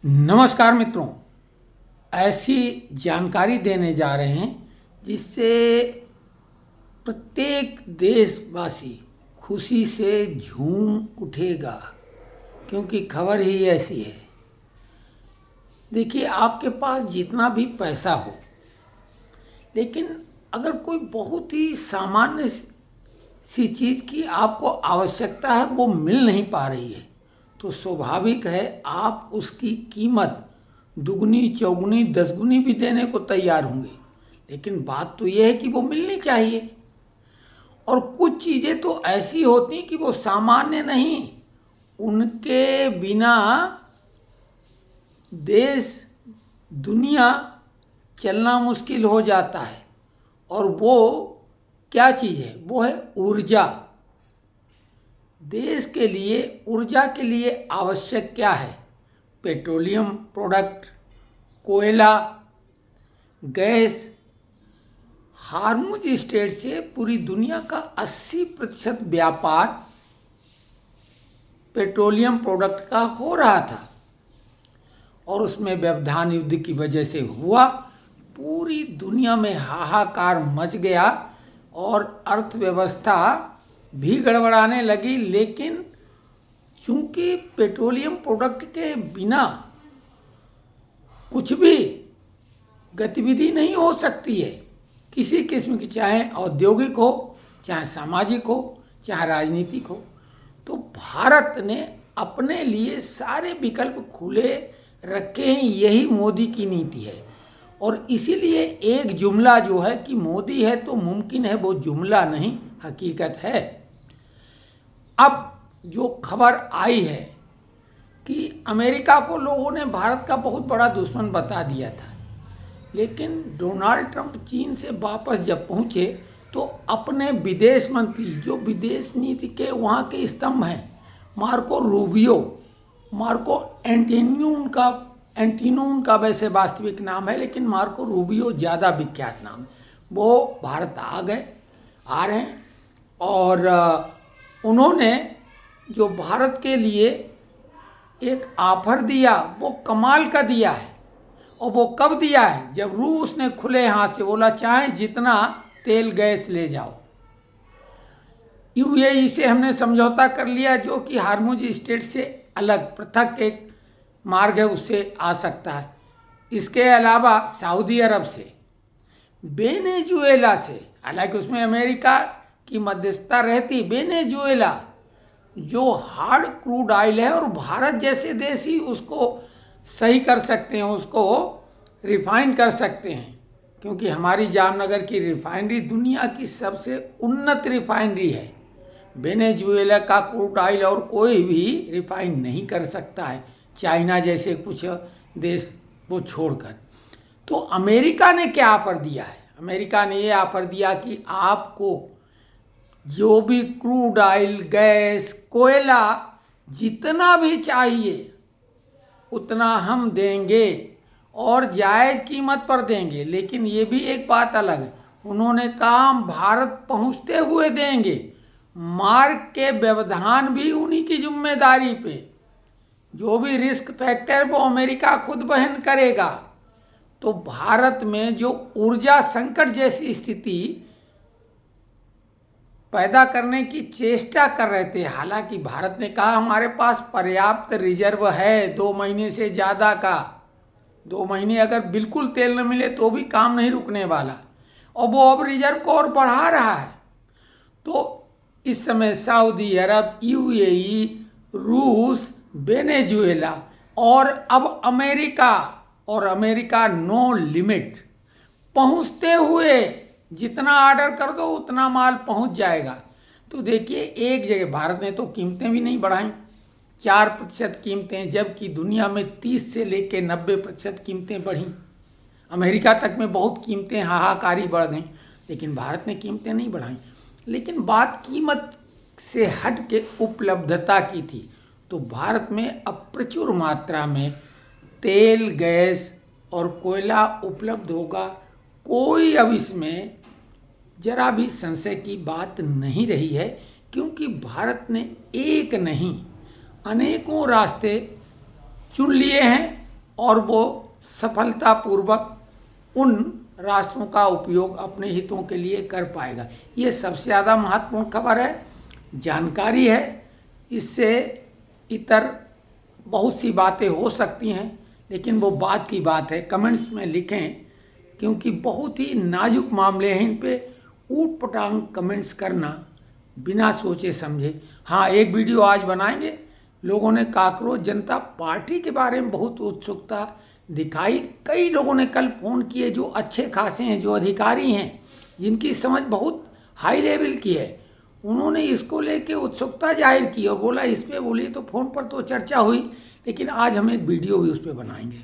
नमस्कार मित्रों, ऐसी जानकारी देने जा रहे हैं जिससे प्रत्येक देशवासी खुशी से झूम उठेगा, क्योंकि खबर ही ऐसी है। देखिए, आपके पास जितना भी पैसा हो, लेकिन अगर कोई बहुत ही सामान्य सी चीज़ की आपको आवश्यकता है, वो मिल नहीं पा रही है, तो स्वाभाविक है आप उसकी कीमत दुगनी, चौगुनी, दसगुनी भी देने को तैयार होंगे। लेकिन बात तो यह है कि वो मिलनी चाहिए। और कुछ चीज़ें तो ऐसी होती कि वो सामान्य नहीं, उनके बिना देश, दुनिया चलना मुश्किल हो जाता है। और वो क्या चीज़ है? वो है ऊर्जा। देश के लिए, ऊर्जा के लिए आवश्यक क्या है? पेट्रोलियम प्रोडक्ट, कोयला, गैस। हार्मुज स्ट्रेट से पूरी दुनिया का 80% व्यापार पेट्रोलियम प्रोडक्ट का हो रहा था, और उसमें व्यवधान युद्ध की वजह से हुआ। पूरी दुनिया में हाहाकार मच गया और अर्थव्यवस्था भी गड़बड़ाने लगी। लेकिन चूंकि पेट्रोलियम प्रोडक्ट के बिना कुछ भी गतिविधि नहीं हो सकती है, किसी किस्म की, चाहे औद्योगिक हो, चाहे सामाजिक हो, चाहे राजनीतिक हो, तो भारत ने अपने लिए सारे विकल्प खुले रखे हैं। यही मोदी की नीति है। और इसीलिए एक जुमला जो है कि मोदी है तो मुमकिन है, वो जुमला नहीं, हकीकत है। अब जो खबर आई है कि अमेरिका को लोगों ने भारत का बहुत बड़ा दुश्मन बता दिया था, लेकिन डोनाल्ड ट्रंप चीन से वापस जब पहुंचे तो अपने विदेश मंत्री, जो विदेश नीति के वहाँ के स्तंभ हैं, मार्को रूबियो, मार्को एंटिनो उनका वैसे वास्तविक नाम है, लेकिन मार्को रूबियो ज़्यादा विख्यात नाम है, वो भारत आ रहे हैं। और उन्होंने जो भारत के लिए एक ऑफर दिया, वो कमाल का दिया है। और वो कब दिया है? जब रूस ने खुले हाथ से बोला, चाहे जितना तेल गैस ले जाओ। यूएई से हमने समझौता कर लिया, जो कि हार्मुज स्ट्रेट से अलग पृथक एक मार्ग है, उससे आ सकता है। इसके अलावा सऊदी अरब से, वेनेजुएला से, हालांकि उसमें अमेरिका की मध्यस्थता रहती, वेनेजुएला जो हार्ड क्रूड ऑयल है, और भारत जैसे देश ही उसको सही कर सकते हैं, उसको रिफाइन कर सकते हैं, क्योंकि हमारी जामनगर की रिफाइनरी दुनिया की सबसे उन्नत रिफाइनरी है। वेनेजुएला का क्रूड ऑयल और कोई भी रिफाइन नहीं कर सकता है, चाइना जैसे कुछ देश को छोड़कर। तो अमेरिका ने क्या ऑफर दिया है? अमेरिका ने ये ऑफर दिया कि आपको जो भी क्रूड ऑयल, गैस, कोयला जितना भी चाहिए उतना हम देंगे, और जायज़ कीमत पर देंगे। लेकिन ये भी एक बात अलग है, उन्होंने कहा हम भारत पहुंचते हुए देंगे, मार्ग के व्यवधान भी उन्हीं की जिम्मेदारी पे, जो भी रिस्क फैक्टर वो अमेरिका खुद वहन करेगा। तो भारत में जो ऊर्जा संकट जैसी स्थिति पैदा करने की चेष्टा कर रहे थे, हालांकि भारत ने कहा हमारे पास पर्याप्त रिजर्व है 2 महीने से ज़्यादा का। 2 महीने अगर बिल्कुल तेल न मिले तो भी काम नहीं रुकने वाला, और वो अब रिजर्व को और बढ़ा रहा है। तो इस समय सऊदी अरब, यूएई, रूस, वेनेजुएला और अब अमेरिका, और अमेरिका नो लिमिट, पहुंचते हुए जितना ऑर्डर कर दो उतना माल पहुंच जाएगा। तो देखिए, एक जगह भारत ने तो कीमतें भी नहीं बढ़ाई, 4% कीमतें, जबकि दुनिया में 30 से लेकर 90% कीमतें बढ़ी। अमेरिका तक में बहुत कीमतें हाहाकारी बढ़ गई, लेकिन भारत ने कीमतें नहीं बढ़ाई। लेकिन बात कीमत से हट के उपलब्धता की थी। तो भारत में अब प्रचुर मात्रा में तेल, गैस और कोयला उपलब्ध होगा। कोई अब इसमें जरा भी संशय की बात नहीं रही है, क्योंकि भारत ने एक नहीं अनेकों रास्ते चुन लिए हैं और वो सफलतापूर्वक उन रास्तों का उपयोग अपने हितों के लिए कर पाएगा। ये सबसे ज़्यादा महत्वपूर्ण खबर है, जानकारी है। इससे इतर बहुत सी बातें हो सकती हैं, लेकिन वो बात की बात है। कमेंट्स में लिखें, क्योंकि बहुत ही नाजुक मामले हैं। इन पे ऊट पटांग कमेंट्स करना बिना सोचे समझे। हाँ, एक वीडियो आज बनाएंगे। लोगों ने काकरोच जनता पार्टी के बारे में बहुत उत्सुकता दिखाई। कई लोगों ने कल फ़ोन किए जो अच्छे खासे हैं, जो अधिकारी हैं, जिनकी समझ बहुत हाई लेवल की है। उन्होंने इसको लेके उत्सुकता जाहिर की और बोला इस पर बोलिए। तो फ़ोन पर तो चर्चा हुई, लेकिन आज हम एक वीडियो भी उस पर बनाएंगे।